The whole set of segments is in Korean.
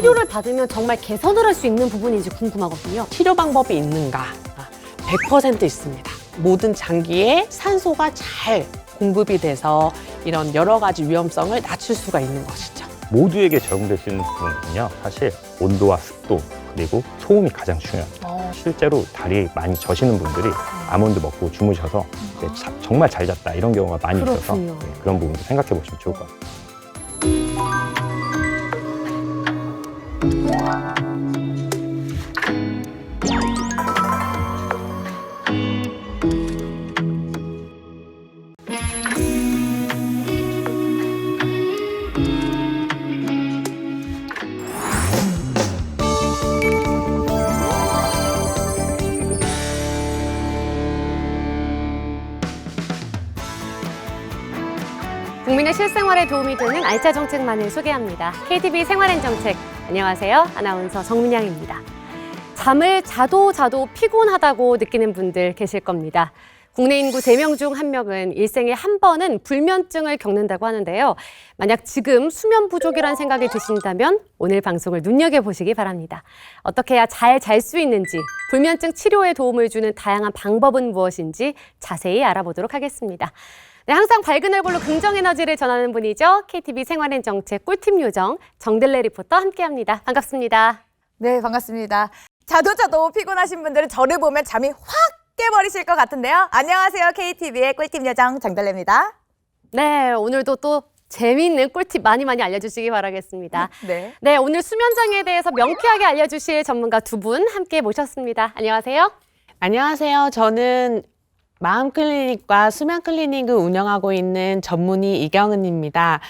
치료를 받으면 정말 개선을 할 수 있는 부분인지 궁금하거든요. 치료 방법이 있는가? 100% 있습니다. 모든 장기에 산소가 잘 공급이 돼서 이런 여러 가지 위험성을 낮출 수가 있는 것이죠. 모두에게 적용될 수 있는 부분은요, 사실 온도와 습도 그리고 소음이 가장 중요합니다. 실제로 다리 많이 저시는 분들이 아몬드 먹고 주무셔서 정말 잘 잤다 이런 경우가 많이 있어서 그런 부분도 생각해 보시면 좋을 것 같아요. 국민의 실생활에 도움이 되는 알짜 정책만을 소개합니다. KTV 생활엔 정책. 안녕하세요. 아나운서 정민양입니다. 잠을 자도 피곤하다고 느끼는 분들 계실 겁니다. 국내 인구 3명 중 1명은 일생에 한 번은 불면증을 겪는다고 하는데요. 만약 지금 수면 부족이란 생각이 드신다면 오늘 방송을 눈여겨보시기 바랍니다. 어떻게 해야 잘 잘 수 있는지, 불면증 치료에 도움을 주는 다양한 방법은 무엇인지 자세히 알아보도록 하겠습니다. 네, 항상 밝은 얼굴로 긍정 에너지를 전하는 분이죠. KTV 생활엔 정책 꿀팁 요정 정들레 리포터 함께합니다. 반갑습니다. 네, 반갑습니다. 자도 피곤하신 분들은 저를 보면 잠이 확 깨버리실 것 같은데요. 안녕하세요. KTV의 꿀팁 요정 정들레입니다. 네, 오늘도 또 재미있는 꿀팁 많이 알려주시기 바라겠습니다. 네, 오늘 수면장애에 대해서 명쾌하게 알려주실 전문가 두 분 함께 모셨습니다. 안녕하세요. 안녕하세요. 저는 마음클리닉과 수면클리닉을 운영하고 있는 전문의 이경은입니다.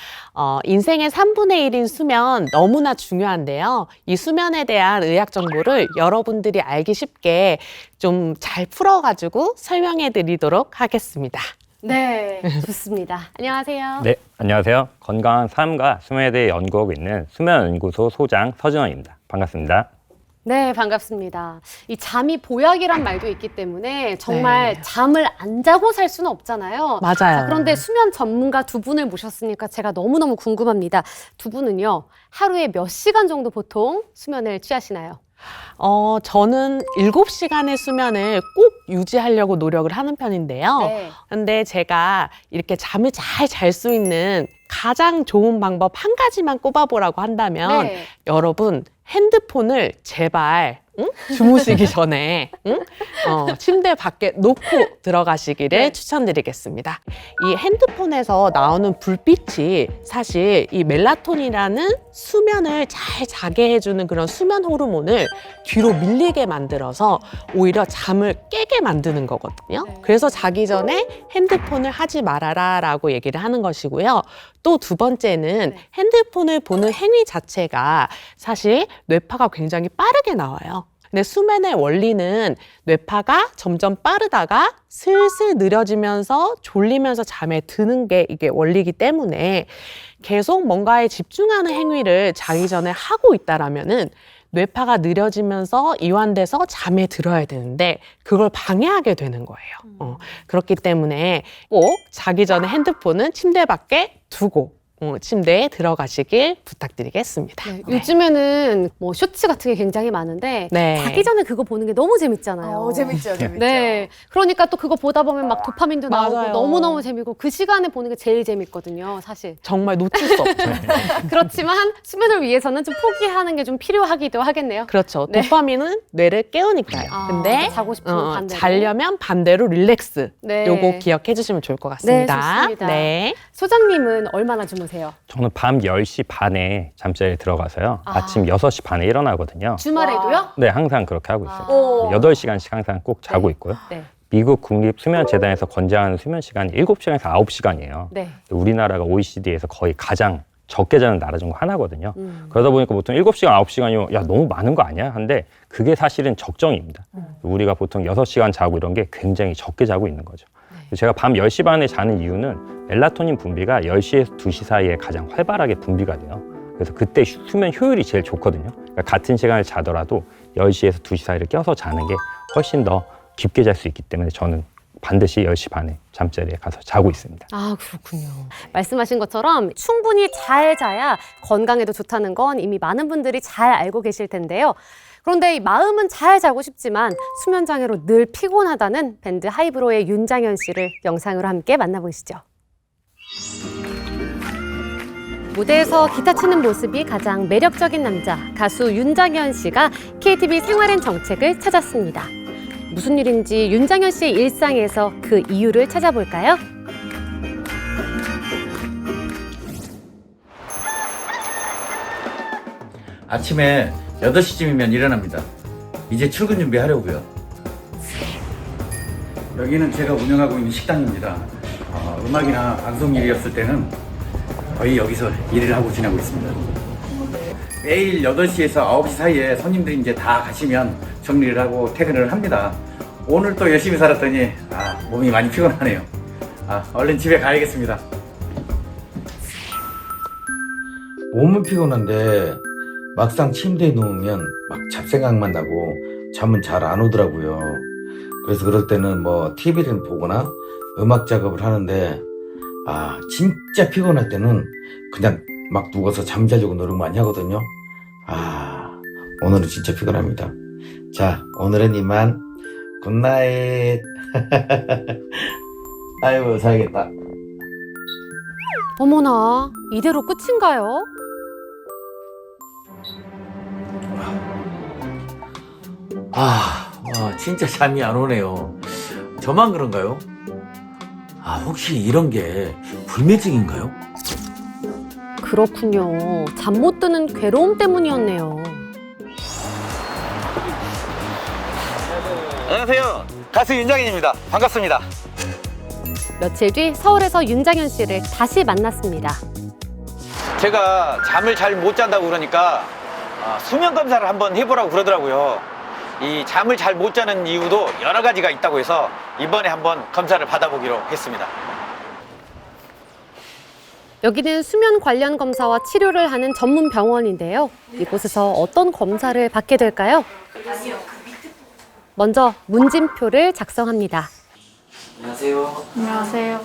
인생의 3분의 1인 수면 너무나 중요한데요. 이 수면에 대한 의학 정보를 여러분들이 알기 쉽게 좀 잘 풀어가지고 설명해 드리도록 하겠습니다. 네, 좋습니다. 안녕하세요. 네, 안녕하세요. 건강한 삶과 수면에 대해 연구하고 있는 수면연구소 소장 서진원입니다. 반갑습니다. 네, 반갑습니다. 이 잠이 보약이란 말도 있기 때문에 정말 잠을 안 자고 살 수는 없잖아요. 맞아요. 자, 그런데 수면 전문가 두 분을 모셨으니까 제가 너무너무 궁금합니다. 두 분은요, 하루에 몇 시간 정도 보통 수면을 취하시나요? 저는 7시간의 수면을 꼭 유지하려고 노력을 하는 편인데요. 네. 근데 제가 이렇게 잠을 잘 잘 수 있는 가장 좋은 방법 한 가지만 꼽아보라고 한다면 네. 여러분 핸드폰을 제발 주무시기 전에 침대 밖에 놓고 들어가시기를 추천드리겠습니다. 이 핸드폰에서 나오는 불빛이 사실 이 멜라토닌이라는 수면을 잘 자게 해주는 그런 수면 호르몬을 뒤로 밀리게 만들어서 오히려 잠을 깨게 만드는 거거든요. 그래서 자기 전에 핸드폰을 하지 말아라 라고 얘기를 하는 것이고요. 또 두 번째는 핸드폰을 보는 행위 자체가 사실 뇌파가 굉장히 빠르게 나와요. 근데 수면의 원리는 뇌파가 점점 빠르다가 슬슬 느려지면서 졸리면서 잠에 드는 게 이게 원리이기 때문에 계속 뭔가에 집중하는 행위를 자기 전에 하고 있다라면은 뇌파가 느려지면서 이완돼서 잠에 들어야 되는데 그걸 방해하게 되는 거예요. 그렇기 때문에 꼭 자기 전에 핸드폰은 침대 밖에 두고 침대에 들어가시길 부탁드리겠습니다. 네, 요즘에는 뭐 쇼츠 같은 게 굉장히 많은데 자기 전에 그거 보는 게 너무 재밌잖아요. 재밌죠. 네, 그러니까 또 그거 보다 보면 막 도파민도 나오고 맞아요. 너무너무 재밌고 그 시간에 보는 게 제일 재밌거든요, 사실. 정말 놓칠 수 없죠. 그렇지만 수면을 위해서는 좀 포기하는 게 좀 필요하기도 하겠네요. 그렇죠. 네. 도파민은 뇌를 깨우니까요. 근데 자고 싶으면 반대로. 자려면 반대로 릴렉스. 네. 요거 기억해 주시면 좋을 것 같습니다. 네, 좋습니다. 네. 소장님은 얼마나 주무세요? 저는 밤 10시 반에 잠자리에 들어가서요. 아침 6시 반에 일어나거든요. 주말에도요? 네, 항상 그렇게 하고 있어요. 오. 8시간씩 항상 꼭 자고 있고요. 네. 미국 국립수면재단에서 권장하는 수면 시간이 7시간에서 9시간이에요. 네. 우리나라가 OECD에서 거의 가장 적게 자는 나라 중 하나거든요. 그러다 보니까 보통 7시간, 9시간이면 야 너무 많은 거 아니야? 근데 그게 사실은 적정입니다. 우리가 보통 6시간 자고 이런 게 굉장히 적게 자고 있는 거죠. 제가 밤 10시 반에 자는 이유는 멜라토닌 분비가 10시에서 2시 사이에 가장 활발하게 분비가 돼요. 그래서 그때 수면 효율이 제일 좋거든요. 그러니까 같은 시간을 자더라도 10시에서 2시 사이를 껴서 자는 게 훨씬 더 깊게 잘 수 있기 때문에 저는 반드시 10시 반에 잠자리에 가서 자고 있습니다. 아, 그렇군요. 말씀하신 것처럼 충분히 잘 자야 건강에도 좋다는 건 이미 많은 분들이 잘 알고 계실 텐데요. 그런데 이 마음은 잘 자고 싶지만 수면 장애로 늘 피곤하다는 밴드 하이브로의 윤장현 씨를 영상으로 함께 만나보시죠. 무대에서 기타 치는 모습이 가장 매력적인 남자, 가수 윤장현 씨가 KTV 생활엔 정책을 찾았습니다. 무슨 일인지 윤장현 씨의 일상에서 그 이유를 찾아볼까요? 아침에 8시쯤이면 일어납니다. 이제 출근 준비하려고요. 여기는 제가 운영하고 있는 식당입니다. 음악이나 방송 일이었을 때는 거의 여기서 일을 하고 지내고 있습니다. 매일 8시에서 9시 사이에 손님들이 이제 다 가시면 정리를 하고 퇴근을 합니다. 오늘 또 열심히 살았더니 몸이 많이 피곤하네요. 얼른 집에 가야겠습니다. 몸은 피곤한데 막상 침대에 누우면 막 잡생각만 나고 잠은 잘 안 오더라고요. 그래서 그럴 때는 뭐 TV를 보거나 음악 작업을 하는데 진짜 피곤할 때는 그냥 막 누워서 잠자려고 노력 많이 하거든요. 오늘은 진짜 피곤합니다. 자, 오늘은 이만. 굿나잇. 아이고, 자야겠다. 어머나, 이대로 끝인가요? 진짜 잠이 안 오네요. 저만 그런가요? 혹시 이런 게 불면증인가요? 그렇군요. 잠 못 드는 괴로움 때문이었네요. 안녕하세요. 가수 윤장현입니다. 반갑습니다. 며칠 뒤 서울에서 윤장현 씨를 다시 만났습니다. 제가 잠을 잘 못 잔다고 그러니까 수면 검사를 한번 해보라고 그러더라고요. 이 잠을 잘 못 자는 이유도 여러 가지가 있다고 해서 이번에 한번 검사를 받아보기로 했습니다. 여기는 수면 관련 검사와 치료를 하는 전문 병원인데요. 이곳에서 어떤 검사를 받게 될까요? 먼저 문진표를 작성합니다. 안녕하세요.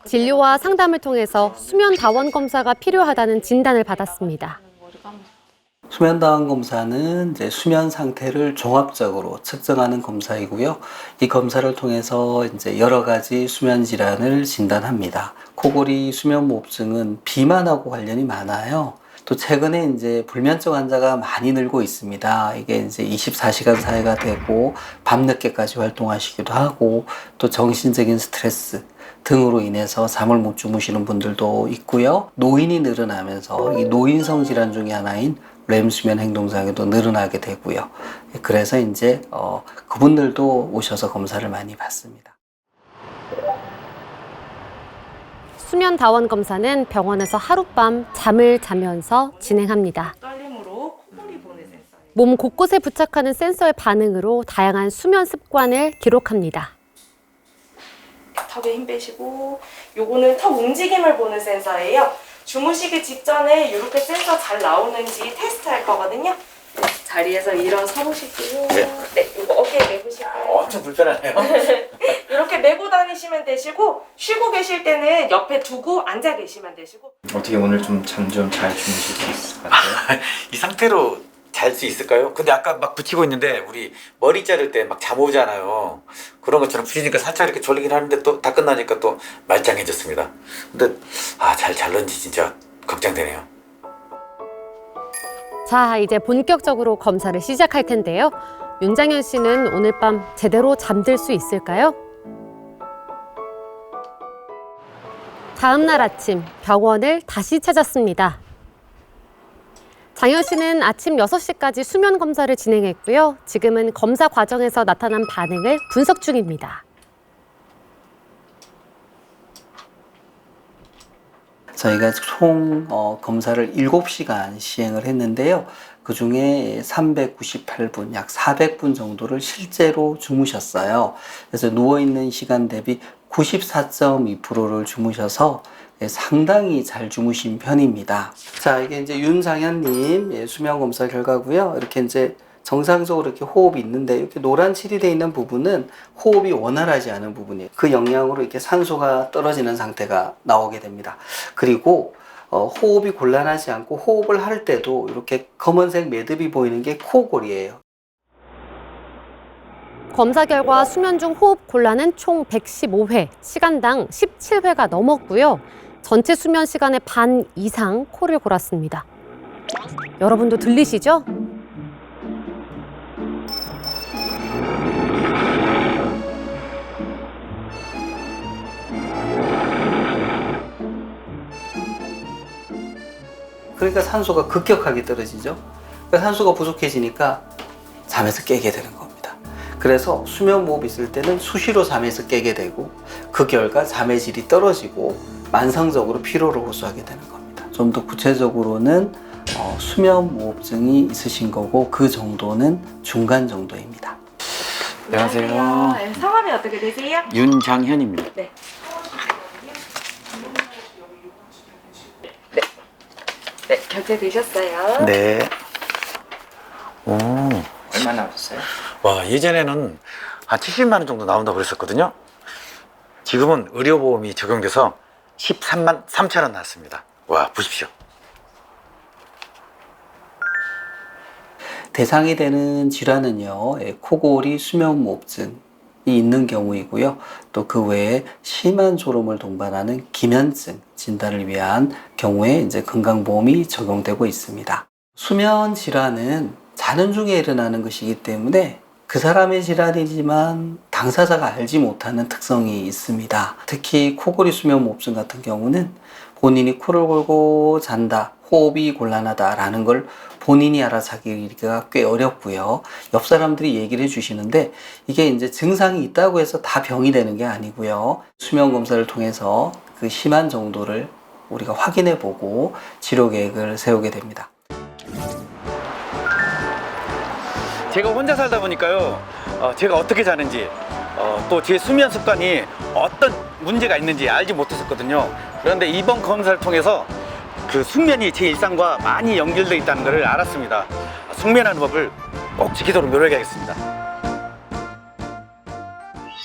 진료와 상담을 통해서 수면 다원 검사가 필요하다는 진단을 받았습니다. 수면다원 검사는 이제 수면 상태를 종합적으로 측정하는 검사이고요. 이 검사를 통해서 이제 여러 가지 수면 질환을 진단합니다. 코골이, 수면무호흡증은 비만하고 관련이 많아요. 또 최근에 이제 불면증 환자가 많이 늘고 있습니다. 이게 이제 24시간 사회가 되고 밤늦게까지 활동하시기도 하고 또 정신적인 스트레스 등으로 인해서 잠을 못 주무시는 분들도 있고요. 노인이 늘어나면서 이 노인성 질환 중에 하나인 렘 수면 행동장애도 늘어나게 되고요. 그래서 이제 그분들도 오셔서 검사를 많이 받습니다. 수면 다원 검사는 병원에서 하룻밤 잠을 자면서 진행합니다. 몸 곳곳에 부착하는 센서의 반응으로 다양한 수면 습관을 기록합니다. 턱에 힘 빼시고, 요거는 턱 움직임을 보는 센서예요. 주무시기 직전에 이렇게 센서 잘 나오는지 테스트할 거거든요. 자리에서 일어서 보시고, 네, 이거 어깨에 메고시고요. 엄청 불편하네요. 이렇게 메고 다니시면 되시고, 쉬고 계실 때는 옆에 두고 앉아 계시면 되시고. 어떻게 오늘 좀 잠 좀 잘 주무실 수 있을 것 같아요? 이 상태로 잘 수 있을까요? 근데 아까 막 붙이고 있는데 우리 머리 자를 때 막 잠 오잖아요. 그런 것처럼 붙이니까 살짝 이렇게 졸리긴 하는데 또 다 끝나니까 또 말짱해졌습니다. 근데 잘 잘는지 진짜 걱정되네요. 자, 이제 본격적으로 검사를 시작할 텐데요. 윤장현 씨는 오늘 밤 제대로 잠들 수 있을까요? 다음 날 아침 병원을 다시 찾았습니다. 장현 씨는 아침 6시까지 수면 검사를 진행했고요. 지금은 검사 과정에서 나타난 반응을 분석 중입니다. 저희가 총 검사를 7시간 시행을 했는데요. 그중에 398분, 약 400분 정도를 실제로 주무셨어요. 그래서 누워있는 시간 대비 94.2%를 주무셔서 상당히 잘 주무신 편입니다. 자, 이게 이제 윤장현님 수면 검사 결과고요. 이렇게 이제 정상적으로 이렇게 호흡이 있는데 이렇게 노란 칠이 되어 있는 부분은 호흡이 원활하지 않은 부분이에요. 그 영향으로 이렇게 산소가 떨어지는 상태가 나오게 됩니다. 그리고 호흡이 곤란하지 않고 호흡을 할 때도 이렇게 검은색 매듭이 보이는 게 코골이에요. 검사 결과 수면 중 호흡 곤란은 총 115회, 시간당 17회가 넘었고요. 전체 수면 시간의 반 이상 코를 골았습니다. 여러분도 들리시죠? 그러니까 산소가 급격하게 떨어지죠. 그러니까 산소가 부족해지니까 잠에서 깨게 되는 겁니다. 그래서 수면 무호흡이 있을 때는 수시로 잠에서 깨게 되고 그 결과 잠의 질이 떨어지고 만성적으로 피로를 호소하게 되는 겁니다. 좀 더 구체적으로는 수면 무호흡증이 있으신 거고 그 정도는 중간 정도입니다. 안녕하세요. 네, 성함이 어떻게 되세요? 윤장현입니다. 네. 네, 결제되셨어요. 네. 오. 얼마나 나오셨어요? 와, 예전에는 한 70만 원 정도 나온다고 그랬었거든요. 지금은 의료보험이 적용돼서 13만 3천 원 나왔습니다. 와, 보십시오. 대상이 되는 질환은요, 코골이 수면무호흡증이 있는 경우이고요. 또 그 외에 심한 졸음을 동반하는 기면증 진단을 위한 경우에 이제 건강보험이 적용되고 있습니다. 수면 질환은 자는 중에 일어나는 것이기 때문에 그 사람의 질환이지만 당사자가 알지 못하는 특성이 있습니다. 특히 코골이 수면무호흡증 같은 경우는 본인이 코를 골고 잔다, 호흡이 곤란하다라는 걸 본인이 알아차리기가 꽤 어렵고요. 옆 사람들이 얘기를 해주시는데 이게 이제 증상이 있다고 해서 다 병이 되는 게 아니고요. 수면 검사를 통해서 그 심한 정도를 우리가 확인해 보고 치료 계획을 세우게 됩니다. 제가 혼자 살다 보니까요, 제가 어떻게 자는지, 또 제 수면 습관이 어떤 문제가 있는지 알지 못했었거든요. 그런데 이번 검사를 통해서 그 숙면이 제 일상과 많이 연결되어 있다는 것을 알았습니다. 숙면하는 법을 꼭 지키도록 노력하겠습니다.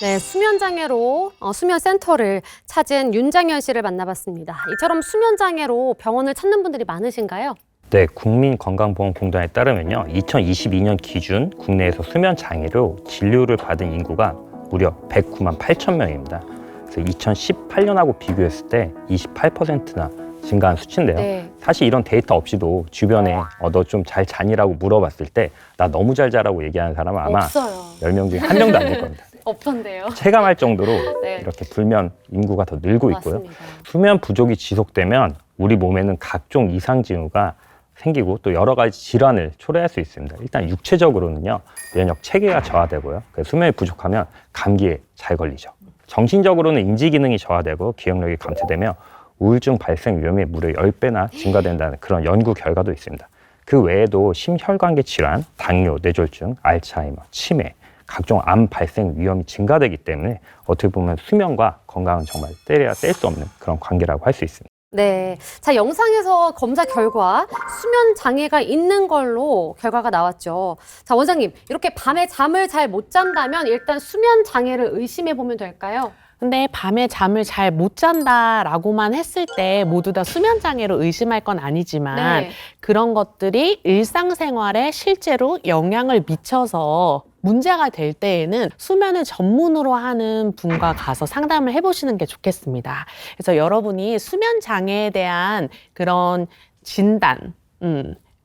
네, 수면장애로 수면센터를 찾은 윤장현 씨를 만나봤습니다. 이처럼 수면장애로 병원을 찾는 분들이 많으신가요? 네, 국민건강보험공단에 따르면요, 2022년 기준 국내에서 수면 장애로 진료를 받은 인구가 무려 109만 8천 명입니다. 그래서 2018년하고 비교했을 때 28%나 증가한 수치인데요. 네. 사실 이런 데이터 없이도 주변에 너 좀 잘 자니라고 물어봤을 때 나 너무 잘 자라고 얘기하는 사람은 아마 없어요. 10명 중에 1명도 안 될 겁니다. 없던데요. 체감할 정도로 네. 이렇게 불면 인구가 더 늘고 있고요. 맞습니다. 수면 부족이 지속되면 우리 몸에는 각종 이상 징후가 생기고 또 여러 가지 질환을 초래할 수 있습니다. 일단 육체적으로는요, 면역 체계가 저하되고요. 수면이 부족하면 감기에 잘 걸리죠. 정신적으로는 인지 기능이 저하되고 기억력이 감퇴되며 우울증 발생 위험이 무려 10배나 증가된다는 그런 연구 결과도 있습니다. 그 외에도 심혈관계 질환, 당뇨, 뇌졸중, 알츠하이머, 치매, 각종 암 발생 위험이 증가되기 때문에 어떻게 보면 수면과 건강은 정말 떼려야 뗄 수 없는 그런 관계라고 할 수 있습니다. 네. 자, 영상에서 검사 결과 수면 장애가 있는 걸로 결과가 나왔죠. 자, 원장님, 이렇게 밤에 잠을 잘 못 잔다면 일단 수면 장애를 의심해 보면 될까요? 근데 밤에 잠을 잘 못 잔다라고만 했을 때 모두 다 수면 장애로 의심할 건 아니지만 네. 그런 것들이 일상생활에 실제로 영향을 미쳐서 문제가 될 때에는 수면을 전문으로 하는 분과 가서 상담을 해보시는 게 좋겠습니다. 그래서 여러분이 수면 장애에 대한 그런 진단,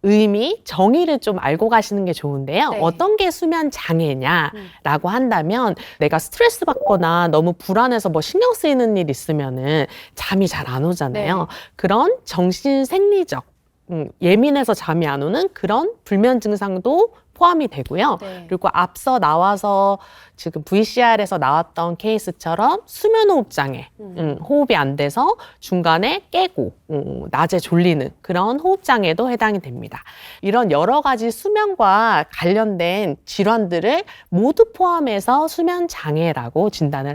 의미, 정의를 좀 알고 가시는 게 좋은데요. 네. 어떤 게 수면 장애냐라고 한다면 내가 스트레스 받거나 너무 불안해서 뭐 신경 쓰이는 일 있으면은 잠이 잘 안 오잖아요. 네. 그런 정신 생리적 예민해서 잠이 안 오는 그런 불면 증상도 포함이 되고요. 네. 그리고 앞서 나와서 지금 VCR에서 나왔던 케이스처럼 수면호흡 장애, 호흡이 안 돼서 중간에 깨고 낮에 졸리는 그런 호흡 장애도 해당이 됩니다. 이런 여러 가지 수면과 관련된 질환들을 모두 포함해서 수면 장애라고 진단을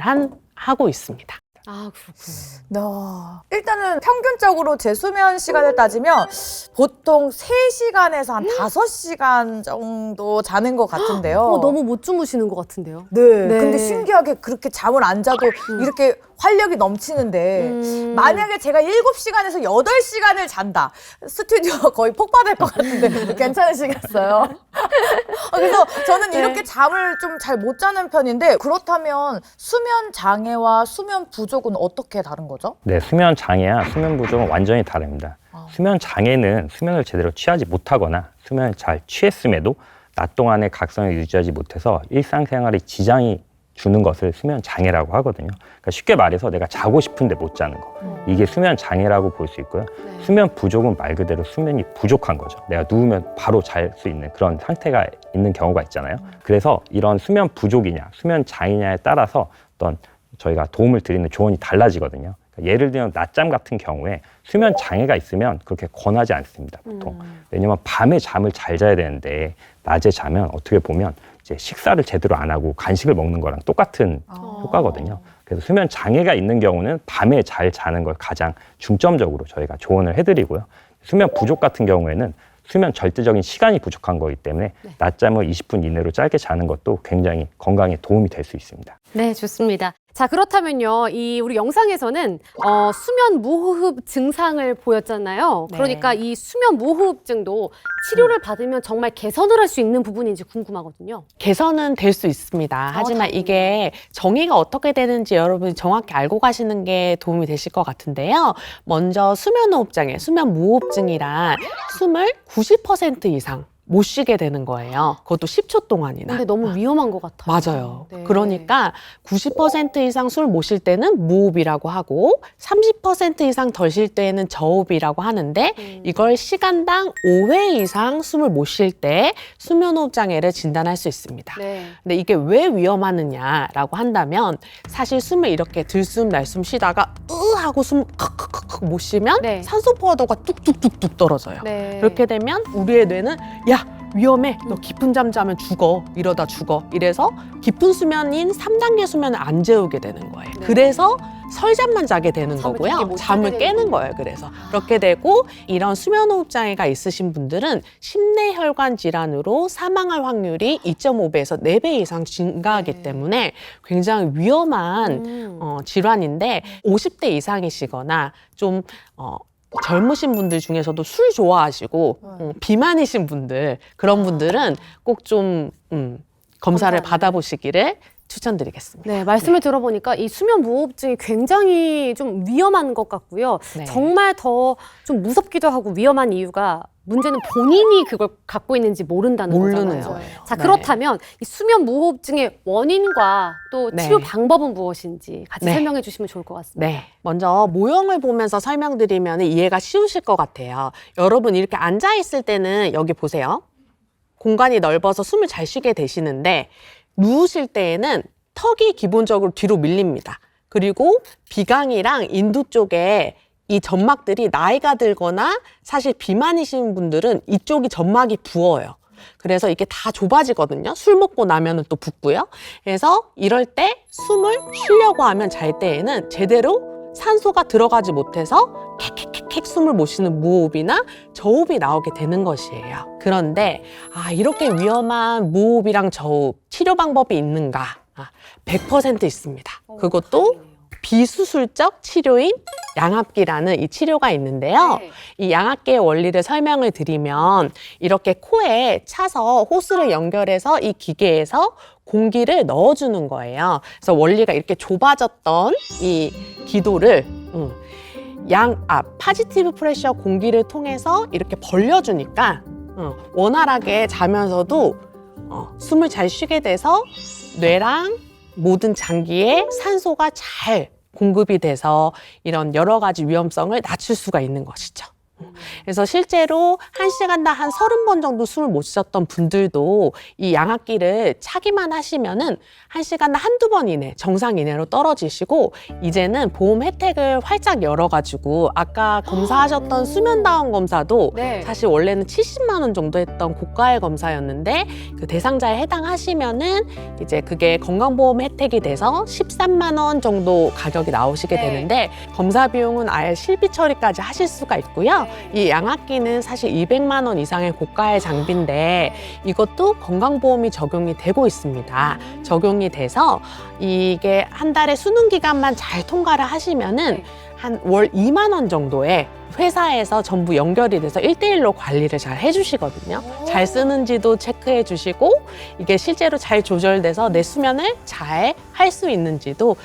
하고 있습니다. 아, 그렇군요. 일단은 평균적으로 제 수면 시간을 따지면 보통 3시간에서 한 5시간 정도 자는 것 같은데요. 너무 못 주무시는 것 같은데요. 네. 네. 근데 신기하게 그렇게 잠을 안 자도 이렇게 활력이 넘치는데 만약에 제가 7시간에서 8시간을 잔다. 스튜디오 거의 폭발할 것 같은데 괜찮으시겠어요? 그래서 저는 이렇게 잠을 좀 잘 못 자는 편인데 그렇다면 수면 장애와 수면 부족은 어떻게 다른 거죠? 네, 수면 장애와 수면 부족은 완전히 다릅니다. 수면 장애는 수면을 제대로 취하지 못하거나 수면을 잘 취했음에도 낮 동안의 각성을 유지하지 못해서 일상생활에 지장이 주는 것을 수면 장애라고 하거든요. 그러니까 쉽게 말해서 내가 자고 싶은데 못 자는 거. 이게 수면 장애라고 볼 수 있고요. 수면 부족은 말 그대로 수면이 부족한 거죠. 내가 누우면 바로 잘 수 있는 그런 상태가 있는 경우가 있잖아요. 그래서 이런 수면 부족이냐, 수면 장애냐에 따라서 어떤 저희가 도움을 드리는 조언이 달라지거든요. 그러니까 예를 들면 낮잠 같은 경우에 수면 장애가 있으면 그렇게 권하지 않습니다, 보통. 왜냐면 밤에 잠을 잘 자야 되는데 낮에 자면 어떻게 보면 이제 식사를 제대로 안 하고 간식을 먹는 거랑 똑같은 효과거든요. 그래서 수면 장애가 있는 경우는 밤에 잘 자는 걸 가장 중점적으로 저희가 조언을 해드리고요. 수면 부족 같은 경우에는 수면 절대적인 시간이 부족한 거기 때문에 낮잠을 20분 이내로 짧게 자는 것도 굉장히 건강에 도움이 될 수 있습니다. 네, 좋습니다. 자, 그렇다면요, 우리 영상에서는 수면 무호흡 증상을 보였잖아요. 네. 그러니까 이 수면 무호흡증도 치료를 받으면 정말 개선을 할 수 있는 부분인지 궁금하거든요. 개선은 될 수 있습니다. 하지만 이게 정의가 어떻게 되는지 여러분이 정확히 알고 가시는 게 도움이 되실 것 같은데요. 먼저 수면호흡장애, 수면무호흡증이란 숨을 90% 이상 못 쉬게 되는 거예요. 그것도 10초 동안이나. 근데 너무 위험한 것 같아요. 맞아요. 네. 그러니까 90% 이상 숨을 못 쉴 때는 무호흡이라고 하고 30% 이상 덜 쉴 때는 저호흡이라고 하는데 이걸 시간당 5회 이상 숨을 못 쉴 때 수면호흡 장애를 진단할 수 있습니다. 네. 근데 이게 왜 위험하느냐라고 한다면 사실 숨을 이렇게 들숨 날숨 쉬다가 하고 숨 칵칵칵 못 쉬면 네. 산소 포화도가 뚝뚝뚝뚝 떨어져요. 네. 그렇게 되면 우리의 뇌는 야 위험해 너 깊은 잠 자면 죽어 이러다 죽어 이래서 깊은 수면인 3단계 수면을 안 재우게 되는 거예요. 네. 그래서 설잠만 자게 되는 잠을 깊게 거고요. 못 잠을 자게 깨는 되는 거예요. 그래서 그렇게 되고 이런 수면호흡 장애가 있으신 분들은 심내혈관 질환으로 사망할 확률이 2.5배에서 4배 이상 증가하기 때문에 굉장히 위험한 질환인데 50대 이상이시거나 좀 젊으신 분들 중에서도 술 좋아하시고 비만이신 분들 그런 분들은 꼭 좀 검사를 받아보시기를 추천드리겠습니다. 네, 말씀을 들어보니까 이 수면 무호흡증이 굉장히 좀 위험한 것 같고요. 네. 정말 더 좀 무섭기도 하고 위험한 이유가 문제는 본인이 그걸 갖고 있는지 모른다는 모르는 거잖아요. 거예요. 자, 네. 그렇다면 이 수면 무호흡증의 원인과 또 네. 치료 방법은 무엇인지 같이 네. 설명해 주시면 좋을 것 같습니다. 네. 먼저 모형을 보면서 설명드리면 이해가 쉬우실 것 같아요. 여러분 이렇게 앉아있을 때는 여기 보세요. 공간이 넓어서 숨을 잘 쉬게 되시는데 누우실 때에는 턱이 기본적으로 뒤로 밀립니다. 그리고 비강이랑 인두 쪽에 이 점막들이 나이가 들거나 사실 비만이신 분들은 이쪽이 점막이 부어요. 그래서 이게 다 좁아지거든요. 술 먹고 나면은 또 붓고요. 그래서 이럴 때 숨을 쉬려고 하면 잘 때에는 제대로 산소가 들어가지 못해서 캑캑캑 숨을 못 쉬는 무호흡이나 저호흡이 나오게 되는 것이에요. 그런데 이렇게 위험한 무호흡이랑 저호흡 치료 방법이 있는가? 100% 있습니다. 그것도 비수술적 치료인 양압기라는 이 치료가 있는데요. 네. 이 양압기의 원리를 설명을 드리면 이렇게 코에 차서 호스를 연결해서 이 기계에서 공기를 넣어주는 거예요. 그래서 원리가 이렇게 좁아졌던 이 기도를 양압, 파지티브 프레셔 공기를 통해서 이렇게 벌려주니까 원활하게 자면서도 숨을 잘 쉬게 돼서 뇌랑 모든 장기에 산소가 잘 공급이 돼서 이런 여러 가지 위험성을 낮출 수가 있는 것이죠. 그래서 실제로 1시간당 한 30번 정도 숨을 못 쉬셨던 분들도 이 양압기를 차기만 하시면은 1시간당 한두 번 이내, 정상 이내로 떨어지시고 이제는 보험 혜택을 활짝 열어가지고 아까 검사하셨던 수면다운 검사도 네. 사실 원래는 70만 원 정도 했던 고가의 검사였는데 그 대상자에 해당하시면은 이제 그게 건강보험 혜택이 돼서 13만 원 정도 가격이 나오시게 네. 되는데 검사 비용은 아예 실비 처리까지 하실 수가 있고요. 이 양압기는 사실 200만 원 이상의 고가의 장비인데 이것도 건강보험이 적용이 되고 있습니다. 적용이 돼서 이게 한 달에 수능 기간만 잘 통과를 하시면은 한 월 2만 원 정도에 회사에서 전부 연결이 돼서 1대1로 관리를 잘 해주시거든요. 잘 쓰는지도 체크해 주시고 이게 실제로 잘 조절돼서 내 수면을 잘 할 수 있는지도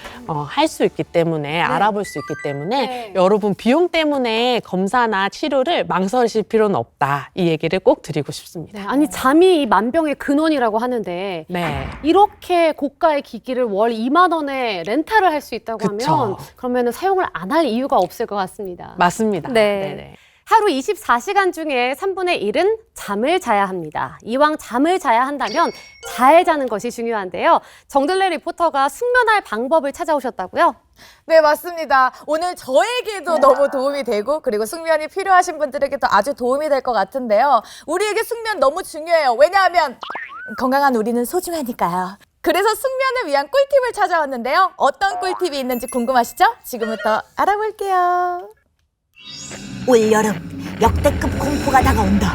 할 수 있기 때문에 알아볼 수 있기 때문에 네. 여러분 비용 때문에 검사나 치료를 망설이실 필요는 없다. 이 얘기를 꼭 드리고 싶습니다. 네, 아니 잠이 이 만병의 근원이라고 하는데 네. 이렇게 고가의 기기를 월 2만 원에 렌탈을 할 수 있다고 그쵸. 하면 그러면은 사용을 안 할 이유가 없을 것 같습니다. 맞습니다. 네. 네네. 하루 24시간 중에 3분의 1은 잠을 자야 합니다. 이왕 잠을 자야 한다면 잘 자는 것이 중요한데요. 정들레 리포터가 숙면할 방법을 찾아오셨다고요? 네, 맞습니다. 오늘 저에게도 너무 도움이 되고 그리고 숙면이 필요하신 분들에게도 아주 도움이 될 것 같은데요. 우리에게 숙면 너무 중요해요. 왜냐하면 건강한 우리는 소중하니까요. 그래서 숙면을 위한 꿀팁을 찾아왔는데요. 어떤 꿀팁이 있는지 궁금하시죠? 지금부터 알아볼게요. 올여름 역대급 공포가 다가온다.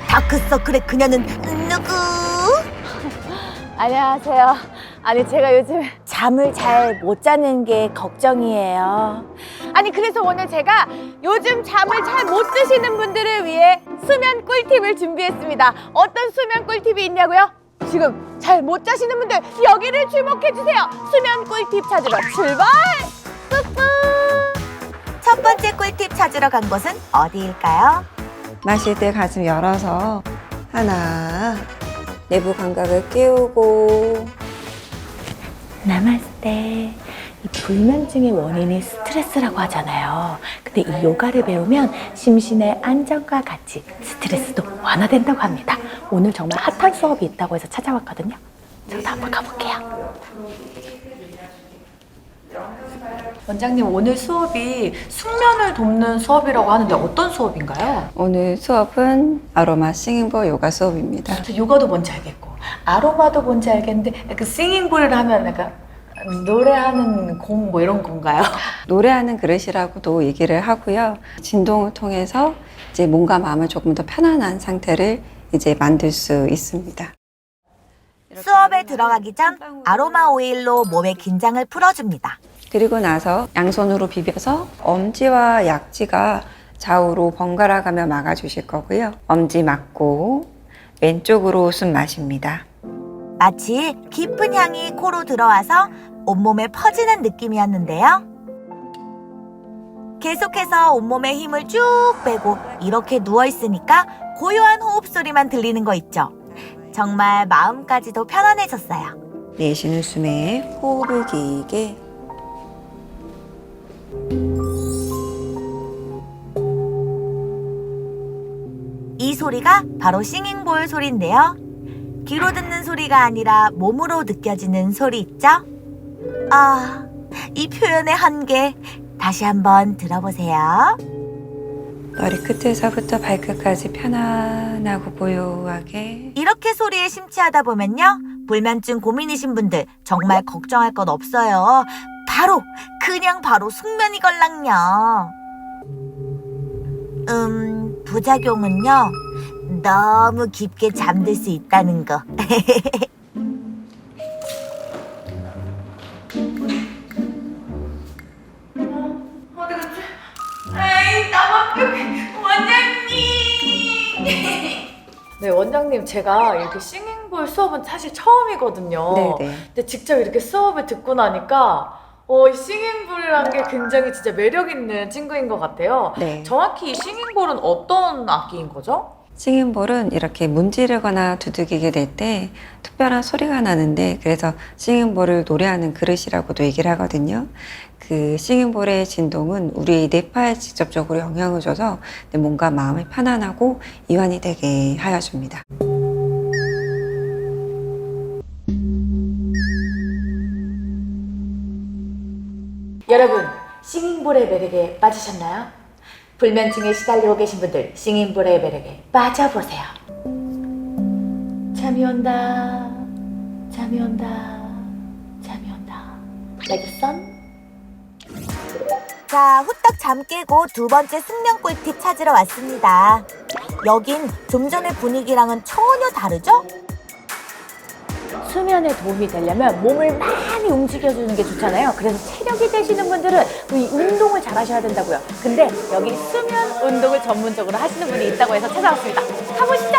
다크서클의 그녀는 누구? 안녕하세요. 아니 제가 요즘 잠을 잘 못 자는 게 걱정이에요. 아니 그래서 오늘 제가 요즘 잠을 잘 못 드시는 분들을 위해 수면 꿀팁을 준비했습니다. 어떤 수면 꿀팁이 있냐고요? 지금 잘 못 자시는 분들 여기를 주목해 주세요. 수면 꿀팁 찾으러 출발! 뿌뿌! 첫 번째 꿀팁 찾으러 간 곳은 어디일까요? 마실 때 가슴 열어서 하나, 내부 감각을 깨우고. 나마스테. 이 불면증의 원인이 스트레스라고 하잖아요. 근데 이 요가를 배우면 심신의 안정과 같이 스트레스도 완화된다고 합니다. 오늘 정말 핫한 수업이 있다고 해서 찾아왔거든요. 저도 한번 가볼게요. 원장님, 오늘 수업이 숙면을 돕는 수업이라고 하는데 어떤 수업인가요? 오늘 수업은 아로마 싱잉볼 요가 수업입니다. 저 요가도 뭔지 알겠고 아로마도 뭔지 알겠는데 그 싱잉볼을 하면 약간 노래하는 공 뭐 이런 건가요? 노래하는 그릇이라고도 얘기를 하고요. 진동을 통해서 이제 몸과 마음을 조금 더 편안한 상태를 이제 만들 수 있습니다. 수업에 들어가기 전 아로마 오일로 몸의 긴장을 풀어줍니다. 그리고 나서 양손으로 비벼서 엄지와 약지가 좌우로 번갈아 가며 막아주실 거고요. 엄지 막고 왼쪽으로 숨 마십니다. 마치 깊은 향이 코로 들어와서 온몸에 퍼지는 느낌이었는데요. 계속해서 온몸에 힘을 쭉 빼고 이렇게 누워있으니까 고요한 호흡 소리만 들리는 거 있죠. 정말 마음까지도 편안해졌어요. 내쉬는 숨에 호흡을 길게. 이 소리가 바로 싱잉볼 소리인데요. 귀로 듣는 소리가 아니라 몸으로 느껴지는 소리 있죠? 아, 이 표현의 한계 다시 한번 들어보세요. 머리 끝에서부터 발끝까지 편안하고 고요하게. 이렇게 소리에 심취하다 보면요. 불면증 고민이신 분들 정말 걱정할 것 없어요. 그냥 바로 숙면이걸랑요. 부작용은요. 너무 깊게 잠들 수 있다는 거. 에이, 나만 원장님. 네, 원장님, 제가 이렇게 싱잉볼 수업은 사실 처음이거든요. 네네. 근데 직접 이렇게 수업을 듣고 나니까 이 싱잉볼이라는 게 굉장히 진짜 매력 있는 친구인 것 같아요. 네. 정확히 이 싱잉볼은 어떤 악기인 거죠? 싱잉볼은 이렇게 문지르거나 두들기게 될 때 특별한 소리가 나는데, 그래서 싱잉볼을 노래하는 그릇이라고도 얘기를 하거든요. 그 싱잉볼의 진동은 우리 뇌파에 직접적으로 영향을 줘서 뭔가 마음이 편안하고 이완이 되게 하여줍니다. 여러분, 싱잉볼의 매력에 빠지셨나요? 불면증에 시달리고 계신 분들, 싱잉볼의 매력에 빠져보세요. 잠이 온다, 잠이 온다, 잠이 온다. Like sun? 자, 후딱 잠 깨고 두 번째 숙면 꿀팁 찾으러 왔습니다. 여긴 좀 전의 분위기랑은 전혀 다르죠? 수면에 도움이 되려면 몸을 많이 움직여주는 게 좋잖아요. 그래서 체력이 되시는 분들은 이 운동을 잘 하셔야 된다고요. 근데 여기 수면 운동을 전문적으로 하시는 분이 있다고 해서 찾아왔습니다. 가보시죠.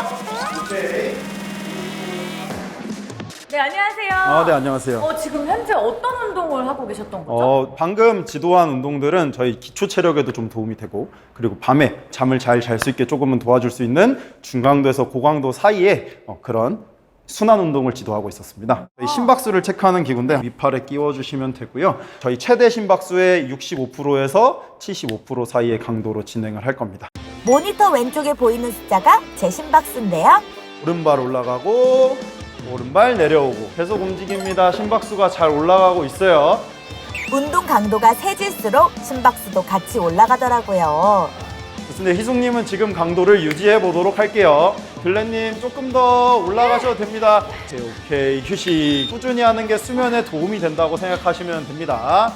네, 안녕하세요. 네, 안녕하세요. 지금 현재 어떤 운동을 하고 계셨던 거죠? 방금 지도한 운동들은 저희 기초 체력에도 좀 도움이 되고, 그리고 밤에 잠을 잘 잘 수 있게 조금은 도와줄 수 있는 중강도에서 고강도 사이에 그런 순환 운동을 지도하고 있었습니다. 저희 심박수를 체크하는 기구인데 위팔에 끼워주시면 되고요. 저희 최대 심박수의 65%에서 75% 사이의 강도로 진행을 할 겁니다. 모니터 왼쪽에 보이는 숫자가 제 심박수인데요. 오른발 올라가고 오른발 내려오고 계속 움직입니다. 심박수가 잘 올라가고 있어요. 운동 강도가 세질수록 심박수도 같이 올라가더라고요. 좋습니다. 희숙님은 지금 강도를 유지해 보도록 할게요. 글렌님 조금 더 올라가셔도 됩니다. 오케이. 휴식. 꾸준히 하는 게 수면에 도움이 된다고 생각하시면 됩니다.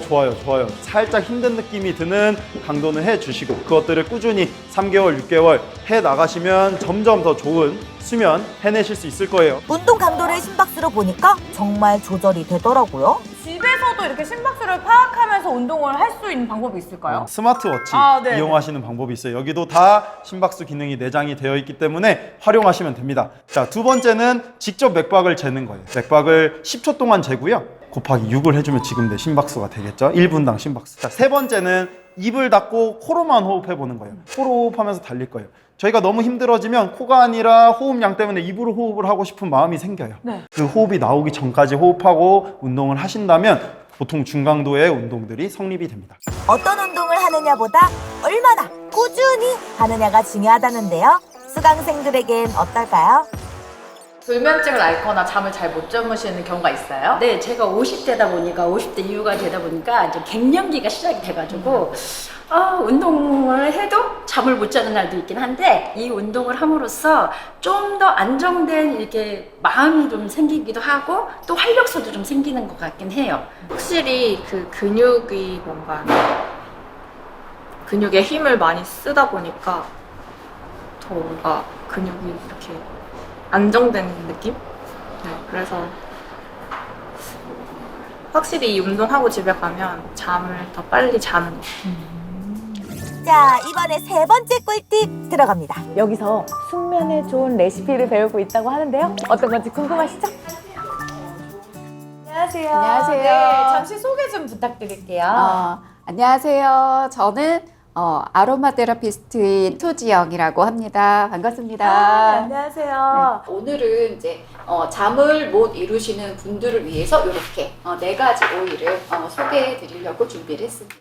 좋아요, 좋아요. 살짝 힘든 느낌이 드는 강도는 해주시고, 그것들을 꾸준히 3개월, 6개월 해 나가시면 점점 더 좋은 수면 해내실 수 있을 거예요. 운동 강도를 심박수로 보니까 정말 조절이 되더라고요. 집에서도 이렇게 심박수를 파악하면서 운동을 할 수 있는 방법이 있을까요? 스마트워치 네. 이용하시는 방법이 있어요. 여기도 다 심박수 기능이 내장이 되어 있기 때문에 활용하시면 됩니다. 자, 두 번째는 직접 맥박을 재는 거예요. 맥박을 10초 동안 재고요. 곱하기 6을 해주면 지금 내 심박수가 되겠죠. 1분당 심박수. 자, 세 번째는 입을 닫고 코로만 호흡해 보는 거예요. 코로 호흡하면서 달릴 거예요. 저희가 너무 힘들어지면 코가 아니라 호흡량 때문에 입으로 호흡을 하고 싶은 마음이 생겨요. 그 호흡이 나오기 전까지 호흡하고 운동을 하신다면 보통 중강도의 운동들이 성립이 됩니다. 어떤 운동을 하느냐보다 얼마나 꾸준히 하느냐가 중요하다는데요. 수강생들에겐 어떨까요? 불면증을 앓거나 잠을 잘 못 주무시는 경우가 있어요? 네, 제가 50대다 보니까 50대 이후가 되다 보니까 이제 갱년기가 시작이 돼가지고 운동을 해도 잠을 못 자는 날도 있긴 한데, 이 운동을 함으로써 좀 더 안정된 이렇게 마음이 좀 생기기도 하고 또 활력소도 좀 생기는 것 같긴 해요. 확실히 그 근육이 뭔가 근육에 힘을 많이 쓰다 보니까 더 뭔가 근육이 이렇게 안정되는 느낌? 네, 그래서 확실히 이 운동하고 집에 가면 잠을 더 빨리 자는 것 같아요. 자, 이번에 세 번째 꿀팁 들어갑니다. 여기서 숙면에 좋은 레시피를 배우고 있다고 하는데요. 어떤 건지 궁금하시죠? 안녕하세요. 안녕하세요. 네, 잠시 소개 좀 부탁드릴게요. 안녕하세요. 저는 아로마 테라피스트인 소지영이라고 합니다. 반갑습니다. 안녕하세요. 네. 오늘은 이제 잠을 못 이루시는 분들을 위해서 이렇게 4가지 오일을 소개해 드리려고 준비를 했습니다.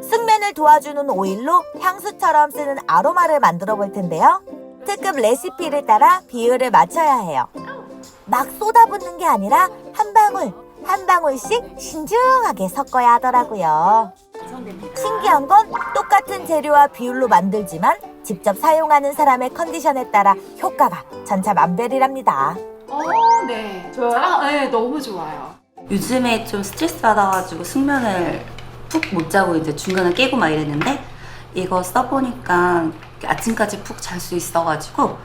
숙면을 도와주는 오일로 향수처럼 쓰는 아로마를 만들어 볼 텐데요. 특급 레시피를 따라 비율을 맞춰야 해요. 막 쏟아붓는 게 아니라 한 방울 한 방울씩 신중하게 섞어야 하더라고요. 신기한 건 똑같은 재료와 비율로 만들지만 직접 사용하는 사람의 컨디션에 따라 효과가 천차만별이랍니다. 네. 좋아요? 네, 너무 좋아요. 요즘에 좀 스트레스 받아가지고 숙면을 푹 못 자고 이제 중간에 깨고 막 이랬는데, 이거 써보니까 아침까지 푹 잘 수 있어가지고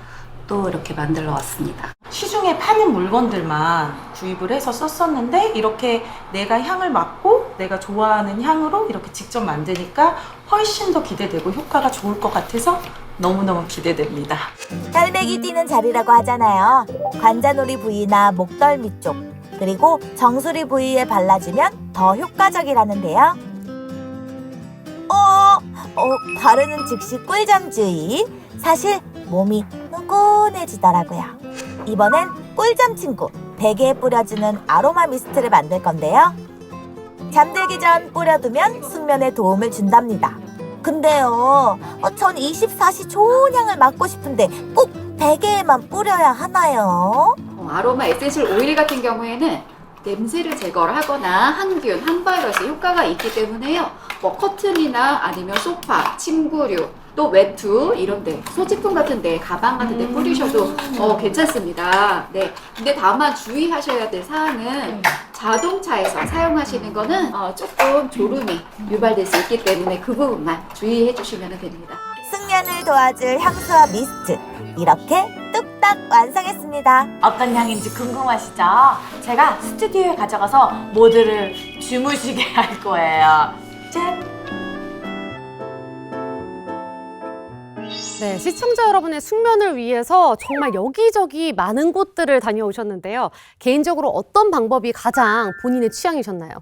또 이렇게 만들어 왔습니다. 시중에 파는 물건들만 구입을 해서 썼었는데, 이렇게 내가 향을 맡고 내가 좋아하는 향으로 이렇게 직접 만드니까 훨씬 더 기대되고 효과가 좋을 것 같아서 너무너무 기대됩니다. 혈맥이 뛰는 자리라고 하잖아요. 관자놀이 부위나 목덜미 쪽, 그리고 정수리 부위에 발라주면 더 효과적이라는데요. 바르는 즉시 꿀잠 주의. 사실 몸이 후끈해지더라고요. 이번엔 꿀잠 친구 베개에 뿌려주는 아로마 미스트를 만들 건데요. 잠들기 전 뿌려두면 숙면에 도움을 준답니다. 근데요, 전 24시 좋은 향을 맡고 싶은데 꼭 베개에만 뿌려야 하나요? 아로마 에센셜 오일 같은 경우에는 냄새를 제거를 하거나 항균, 항바이러스 효과가 있기 때문에요. 뭐 커튼이나 아니면 소파, 침구류, 또 외투 이런데, 소지품 같은데, 가방 같은데 뿌리셔도 괜찮습니다. 네. 근데 다만 주의하셔야 될 사항은 자동차에서 사용하시는 거는 조금 졸음이 유발될 수 있기 때문에 그 부분만 주의해 주시면 됩니다. 숙면을 도와줄 향수와 미스트, 이렇게 뚝딱 완성했습니다. 어떤 향인지 궁금하시죠? 제가 스튜디오에 가져가서 모두를 주무시게 할 거예요. 짠! 네, 시청자 여러분의 숙면을 위해서 정말 여기저기 많은 곳들을 다녀오셨는데요. 개인적으로 어떤 방법이 가장 본인의 취향이셨나요?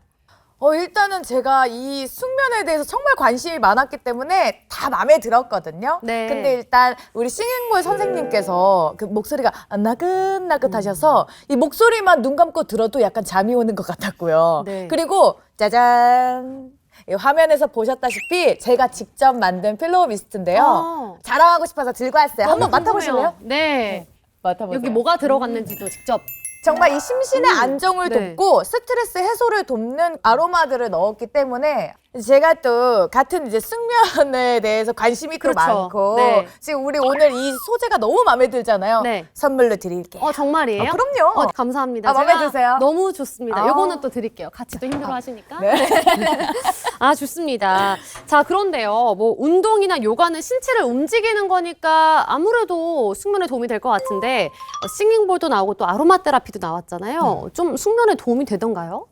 일단은 제가 이 숙면에 대해서 정말 관심이 많았기 때문에 다 마음에 들었거든요. 네. 근데 일단 우리 싱잉보이 선생님께서 그 목소리가 나긋나긋하셔서 이 목소리만 눈 감고 들어도 약간 잠이 오는 것 같았고요. 네. 그리고 짜잔! 이 화면에서 보셨다시피 제가 직접 만든 필로우 미스트인데요. 자랑하고 싶어서 들고 왔어요. 한번 맡아보실래요? 네. 맡아보세요. 여기 뭐가 들어갔는지도 직접. 정말 이 심신의 안정을 네. 돕고 스트레스 해소를 돕는 아로마들을 넣었기 때문에 제가 또 같은 이제 숙면에 대해서 관심이 또 그렇죠. 많고 네. 지금 우리 오늘 이 소재가 너무 마음에 들잖아요. 네. 선물로 드릴게요. 정말이에요? 그럼요. 감사합니다. 마음에 제가 드세요? 너무 좋습니다. 아. 요거는 또 드릴게요. 같이 또 힘들어 하시니까. 네. 좋습니다. 자, 그런데요. 뭐 운동이나 요가는 신체를 움직이는 거니까 아무래도 숙면에 도움이 될 것 같은데 싱잉볼도 나오고 또 아로마 테라피도 나왔잖아요. 좀 숙면에 도움이 되던가요?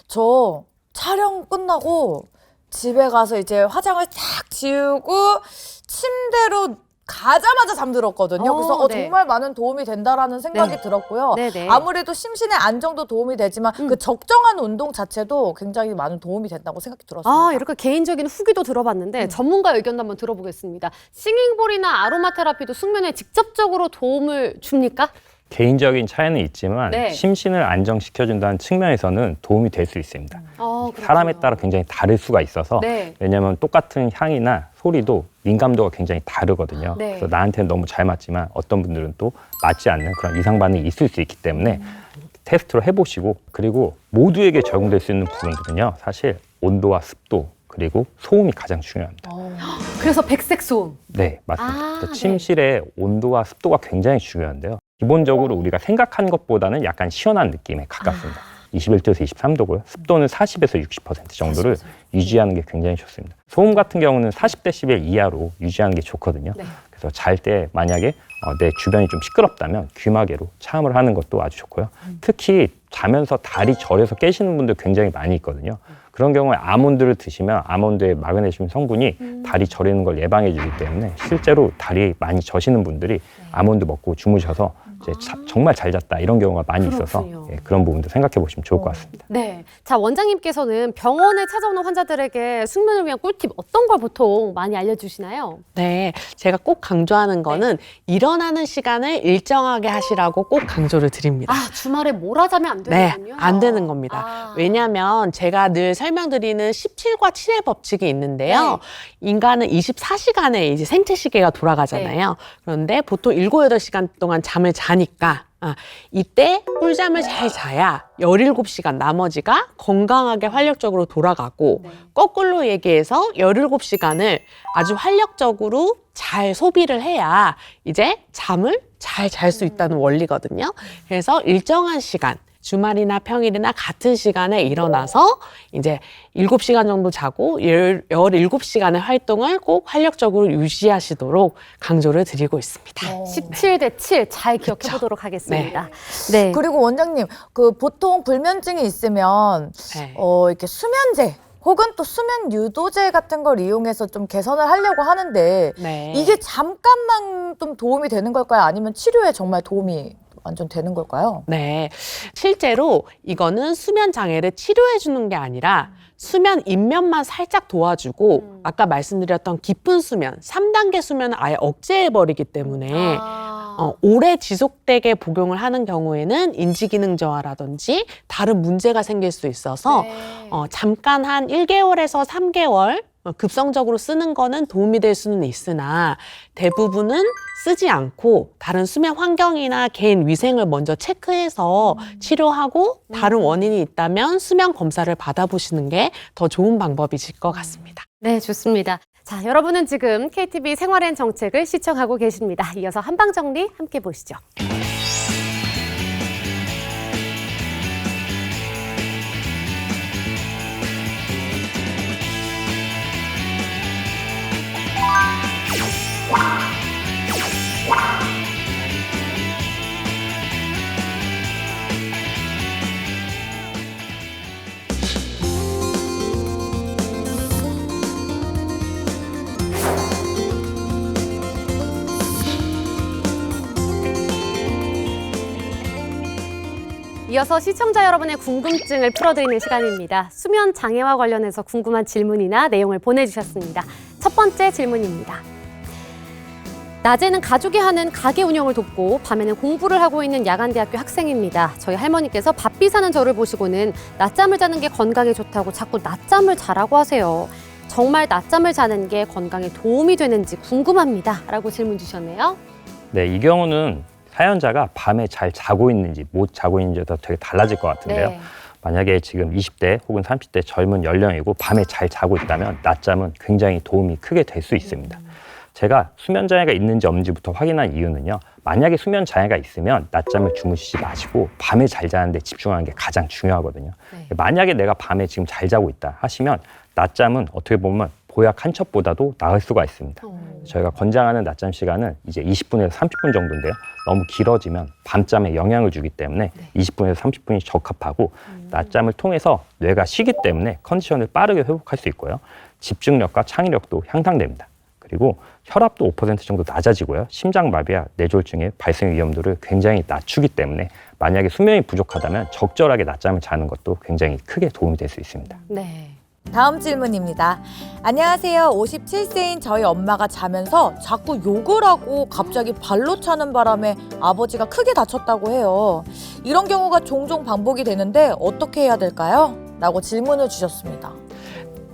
저 촬영 끝나고 집에 가서 이제 화장을 딱 지우고 침대로 가자마자 잠들었거든요. 그래서 네. 정말 많은 도움이 된다라는 생각이 네. 들었고요. 네네. 아무래도 심신의 안정도 도움이 되지만 그 적정한 운동 자체도 굉장히 많은 도움이 된다고 생각이 들었습니다. 이렇게 개인적인 후기도 들어봤는데 전문가 의견도 한번 들어보겠습니다. 싱잉볼이나 아로마 테라피도 숙면에 직접적으로 도움을 줍니까? 개인적인 차이는 있지만 네. 심신을 안정시켜준다는 측면에서는 도움이 될 수 있습니다. 사람에 따라 굉장히 다를 수가 있어서 네. 왜냐하면 똑같은 향이나 소리도 민감도가 굉장히 다르거든요. 네. 그래서 나한테는 너무 잘 맞지만 어떤 분들은 또 맞지 않는 그런 이상 반응이 있을 수 있기 때문에 테스트로 해보시고, 그리고 모두에게 적용될 수 있는 부분들은요, 사실 온도와 습도 그리고 소음이 가장 중요합니다. 그래서 백색 소음. 네, 맞습니다. 네. 침실의 온도와 습도가 굉장히 중요한데요. 기본적으로 우리가 생각한 것보다는 약간 시원한 느낌에 가깝습니다. 21도에서 23도고요. 습도는 40에서 60% 정도를 유지하는 게 굉장히 좋습니다. 소음 같은 경우는 40dB 이하로 유지하는 게 좋거든요. 네. 그래서 잘 때 만약에 내 주변이 좀 시끄럽다면 귀마개로 차음을 하는 것도 아주 좋고요. 특히 자면서 다리 저려서 깨시는 분들 굉장히 많이 있거든요. 그런 경우에 아몬드를 드시면 아몬드의 마그네슘 성분이 다리 저리는 걸 예방해 주기 때문에 실제로 다리 많이 저시는 분들이 아몬드 먹고 주무셔서 이제 정말 잘 잤다 이런 경우가 많이 있어서 그런 부분도 생각해 보시면 좋을 것 같습니다. 네. 자, 원장님께서는 병원에 찾아오는 환자들에게 숙면을 위한 꿀팁 어떤 걸 보통 많이 알려주시나요? 네, 제가 꼭 강조하는 거는 일어나는 시간을 일정하게 하시라고 꼭 강조를 드립니다. 주말에 몰아자면 안 네, 되는군요. 안 되는 겁니다. 왜냐하면 제가 늘 설명드리는 17과 7의 법칙이 있는데요. 인간은 24시간의 이제 생체 시계가 돌아가잖아요. 그런데 보통 7, 8시간 동안 잠을 자니까 이때 꿀잠을 잘 자야 17시간 나머지가 건강하게 활력적으로 돌아가고 거꾸로 얘기해서 17시간을 아주 활력적으로 잘 소비를 해야 이제 잠을 잘 잘 수 있다는 원리거든요. 그래서 일정한 시간, 주말이나 평일이나 같은 시간에 일어나서 이제 7시간 정도 자고 17시간의 활동을 꼭 활력적으로 유지하시도록 강조를 드리고 있습니다. 17대 7 잘 기억해 보도록 하겠습니다. 네. 그리고 원장님, 그 보통 불면증이 있으면 이렇게 수면제 혹은 또 수면 유도제 같은 걸 이용해서 좀 개선을 하려고 하는데 이게 잠깐만 좀 도움이 되는 걸까요? 아니면 치료에 정말 도움이 완전 되는 걸까요? 네, 실제로 이거는 수면 장애를 치료해 주는 게 아니라 수면 입면만 살짝 도와주고 아까 말씀드렸던 깊은 수면, 3단계 수면을 아예 억제해버리기 때문에 오래 지속되게 복용을 하는 경우에는 인지기능 저하라든지 다른 문제가 생길 수 있어서 잠깐 한 1개월에서 3개월 급성적으로 쓰는 거는 도움이 될 수는 있으나 대부분은 쓰지 않고 다른 수면 환경이나 개인 위생을 먼저 체크해서 치료하고 다른 원인이 있다면 수면 검사를 받아보시는 게 더 좋은 방법이실 것 같습니다. 네, 좋습니다. 자, 여러분은 지금 KTV 생활엔 정책을 시청하고 계십니다. 이어서 한방정리 함께 보시죠. 이어서 시청자 여러분의 궁금증을 풀어드리는 시간입니다. 수면 장애와 관련해서 궁금한 질문이나 내용을 보내주셨습니다. 첫 번째 질문입니다. 낮에는 가족이 하는 가게 운영을 돕고 밤에는 공부를 하고 있는 야간대학교 학생입니다. 저희 할머니께서 바삐 사는 저를 보시고는 낮잠을 자는 게 건강에 좋다고 자꾸 낮잠을 자라고 하세요. 정말 낮잠을 자는 게 건강에 도움이 되는지 궁금합니다. 라고 질문 주셨네요. 네, 이 경우는 사연자가 밤에 잘 자고 있는지 못 자고 있는지에 따라 되게 달라질 것 같은데요. 네. 만약에 지금 20대 혹은 30대 젊은 연령이고 밤에 잘 자고 있다면 낮잠은 굉장히 도움이 크게 될 수 있습니다. 제가 수면 장애가 있는지 없는지부터 확인한 이유는요. 만약에 수면 장애가 있으면 낮잠을 주무시지 마시고 밤에 잘 자는데 집중하는 게 가장 중요하거든요. 네. 만약에 내가 밤에 지금 잘 자고 있다 하시면 낮잠은 어떻게 보면 보약 한 첩보다도 나을 수가 있습니다. 저희가 권장하는 낮잠 시간은 이제 20분에서 30분 정도인데요. 너무 길어지면 밤잠에 영향을 주기 때문에 20분에서 30분이 적합하고 낮잠을 통해서 뇌가 쉬기 때문에 컨디션을 빠르게 회복할 수 있고요. 집중력과 창의력도 향상됩니다. 그리고 혈압도 5% 정도 낮아지고요. 심장마비와 뇌졸중의 발생 위험도를 굉장히 낮추기 때문에 만약에 수면이 부족하다면 적절하게 낮잠을 자는 것도 굉장히 크게 도움이 될 수 있습니다. 네. 다음 질문입니다. 안녕하세요. 57세인 저희 엄마가 자면서 자꾸 욕을 하고 갑자기 발로 차는 바람에 아버지가 크게 다쳤다고 해요. 이런 경우가 종종 반복이 되는데 어떻게 해야 될까요? 라고 질문을 주셨습니다.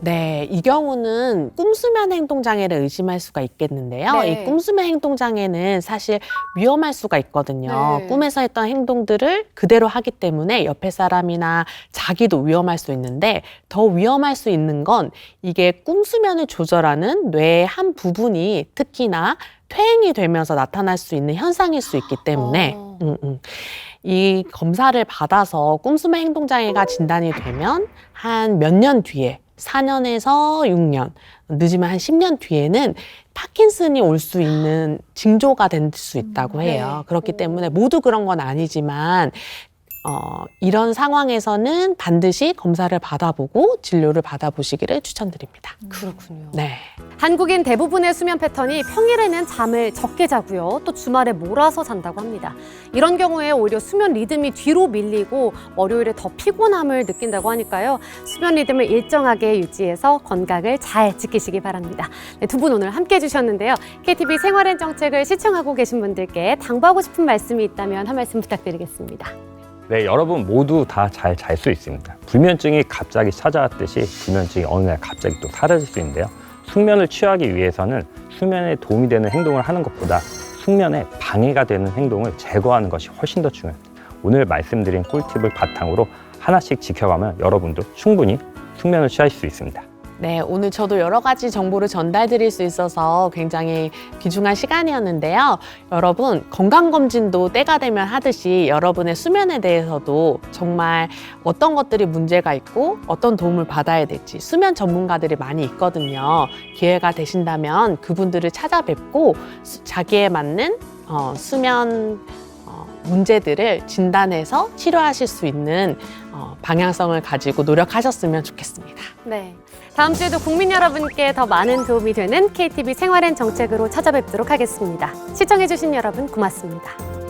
네, 이 경우는 꿈수면 행동장애를 의심할 수가 있겠는데요. 네. 이 꿈수면 행동장애는 사실 위험할 수가 있거든요. 네. 꿈에서 했던 행동들을 그대로 하기 때문에 옆에 사람이나 자기도 위험할 수 있는데 더 위험할 수 있는 건 이게 꿈수면을 조절하는 뇌의 한 부분이 특히나 퇴행이 되면서 나타날 수 있는 현상일 수 있기 때문에 이 검사를 받아서 꿈수면 행동장애가 진단이 되면 한 몇 년 뒤에 4년에서 6년, 늦으면 한 10년 뒤에는 파킨슨이 올 수 있는 징조가 될 수 있다고 해요. 그렇기 때문에 모두 그런 건 아니지만 이런 상황에서는 반드시 검사를 받아보고 진료를 받아보시기를 추천드립니다. 그렇군요. 네. 한국인 대부분의 수면 패턴이 평일에는 잠을 적게 자고요. 또 주말에 몰아서 잔다고 합니다. 이런 경우에 오히려 수면 리듬이 뒤로 밀리고 월요일에 더 피곤함을 느낀다고 하니까요. 수면 리듬을 일정하게 유지해서 건강을 잘 지키시기 바랍니다. 네, 두 분 오늘 함께 해주셨는데요. KTV 생활엔 정책을 시청하고 계신 분들께 당부하고 싶은 말씀이 있다면 한 말씀 부탁드리겠습니다. 네, 여러분 모두 다 잘 잘 수 있습니다. 불면증이 갑자기 찾아왔듯이 불면증이 어느 날 갑자기 또 사라질 수 있는데요. 숙면을 취하기 위해서는 수면에 도움이 되는 행동을 하는 것보다 숙면에 방해가 되는 행동을 제거하는 것이 훨씬 더 중요합니다. 오늘 말씀드린 꿀팁을 바탕으로 하나씩 지켜가면 여러분도 충분히 숙면을 취하실 수 있습니다. 네, 오늘 저도 여러 가지 정보를 전달드릴 수 있어서 굉장히 귀중한 시간이었는데요. 여러분, 건강검진도 때가 되면 하듯이 여러분의 수면에 대해서도 정말 어떤 것들이 문제가 있고 어떤 도움을 받아야 될지 수면 전문가들이 많이 있거든요. 기회가 되신다면 그분들을 찾아뵙고 자기에 맞는 수면 문제들을 진단해서 치료하실 수 있는 방향성을 가지고 노력하셨으면 좋겠습니다. 네. 다음 주에도 국민 여러분께 더 많은 도움이 되는 KTV 생활엔 정책으로 찾아뵙도록 하겠습니다. 시청해주신 여러분 고맙습니다.